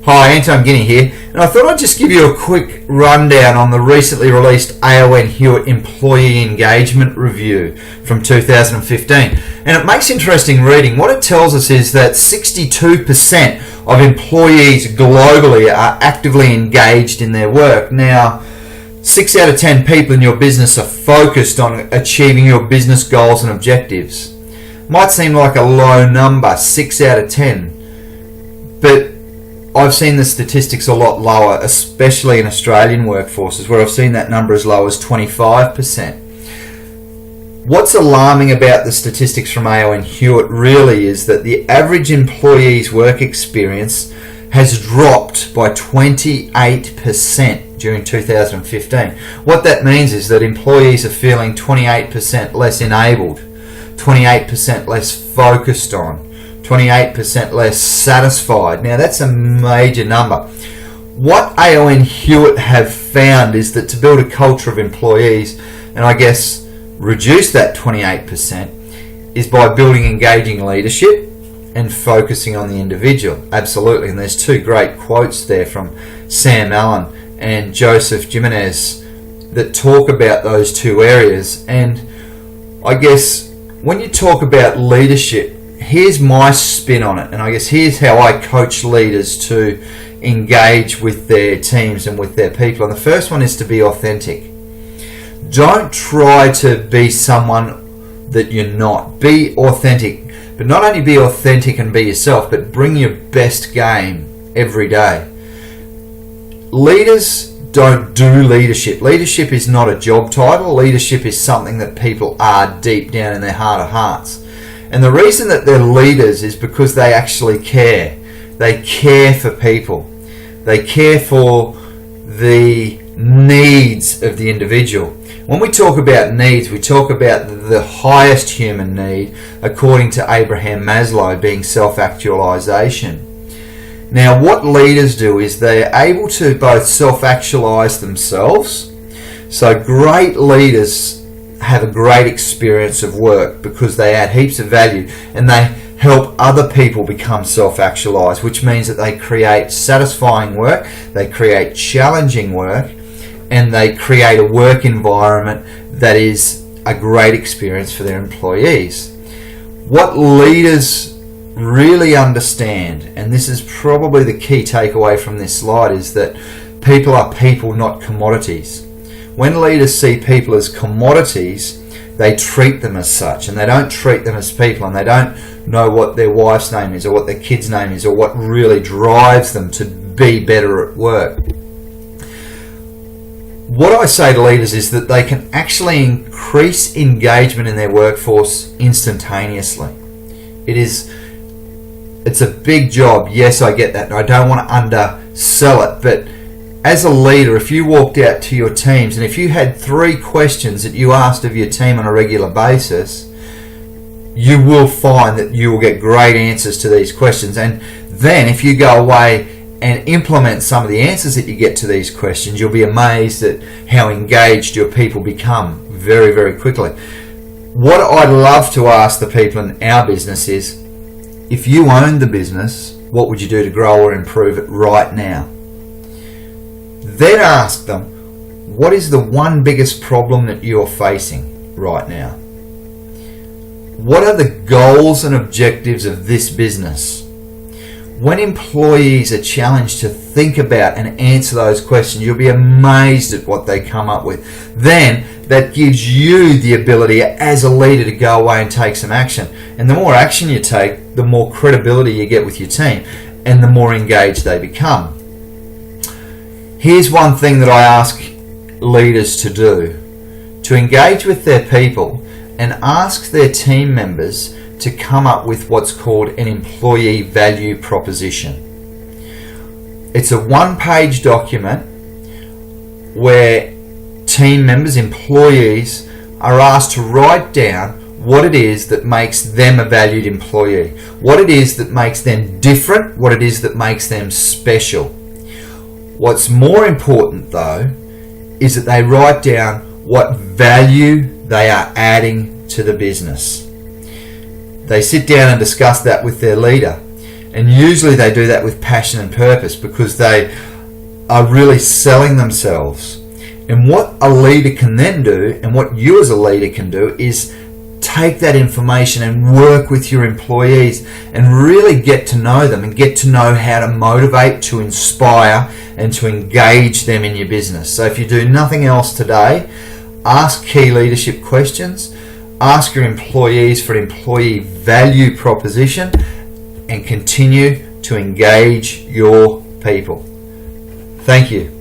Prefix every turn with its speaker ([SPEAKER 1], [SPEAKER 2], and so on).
[SPEAKER 1] Hi, Anton Guinea here, and I thought I'd just give you a quick rundown on the recently released AON Hewitt Employee Engagement Review from 2015. And it makes interesting reading. What it tells us is that 62% of employees globally are actively engaged in their work. Now, 6 out of 10 people in your business are focused on achieving your business goals and objectives. Might seem like a low number, 6 out of 10, but I've seen the statistics a lot lower, especially in Australian workforces, where I've seen that number as low as 25%. What's alarming about the statistics from AON Hewitt really is that the average employee's work experience has dropped by 28% during 2015. What that means is that employees are feeling 28% less enabled, 28% less focused on, 28% less satisfied. Now that's a major number. What AON Hewitt have found is that to build a culture of employees, and I guess reduce that 28%, is by building engaging leadership and focusing on the individual. Absolutely, and there's two great quotes there from Sam Allen and Joseph Jimenez that talk about those two areas. And I guess when you talk about leadership, here's my spin on it, and I guess here's how I coach leaders to engage with their teams and with their people. And the first one is to be authentic. Don't try to be someone that you're not. Be authentic, but not only be authentic and be yourself, but bring your best game every day. Leaders don't do leadership. Leadership is not a job title. Leadership is something that people are deep down in their heart of hearts. And the reason that they're leaders is because they actually care. They care for people. They care for the needs of the individual. When we talk about needs, we talk about the highest human need, according to Abraham Maslow, being self-actualization. Now, what leaders do is they're able to both self-actualize themselves. So great leaders have a great experience of work because they add heaps of value and they help other people become self-actualized, which means that they create satisfying work, they create challenging work, and they create a work environment that is a great experience for their employees. What leaders really understand, and this is probably the key takeaway from this slide, is that people are people, not commodities. When leaders see people as commodities, they treat them as such, and they don't treat them as people, and they don't know what their wife's name is or what their kid's name is or what really drives them to be better at work. What I say to leaders is that they can actually increase engagement in their workforce instantaneously. It's a big job, yes, I get that, and I don't want to undersell it, but as a leader, if you walked out to your teams and if you had 3 questions that you asked of your team on a regular basis, you will find that you will get great answers to these questions. And then if you go away and implement some of the answers that you get to these questions, you'll be amazed at how engaged your people become very, very quickly. What I'd love to ask the people in our business is, if you owned the business, what would you do to grow or improve it right now? Then ask them, what is the one biggest problem that you're facing right now? What are the goals and objectives of this business? When employees are challenged to think about and answer those questions, you'll be amazed at what they come up with. Then that gives you the ability as a leader to go away and take some action. And the more action you take, the more credibility you get with your team and the more engaged they become. Here's one thing that I ask leaders to do: to engage with their people and ask their team members to come up with what's called an employee value proposition. It's a 1-page document where team members, employees, are asked to write down what it is that makes them a valued employee, what it is that makes them different, what it is that makes them special. What's more important though is that they write down what value they are adding to the business. They sit down and discuss that with their leader. And usually they do that with passion and purpose because they are really selling themselves. And what a leader can then do, and what you as a leader can do, is take that information and work with your employees and really get to know them and get to know how to motivate, to inspire, and to engage them in your business. So if you do nothing else today, ask key leadership questions, ask your employees for an employee value proposition, and continue to engage your people. Thank you.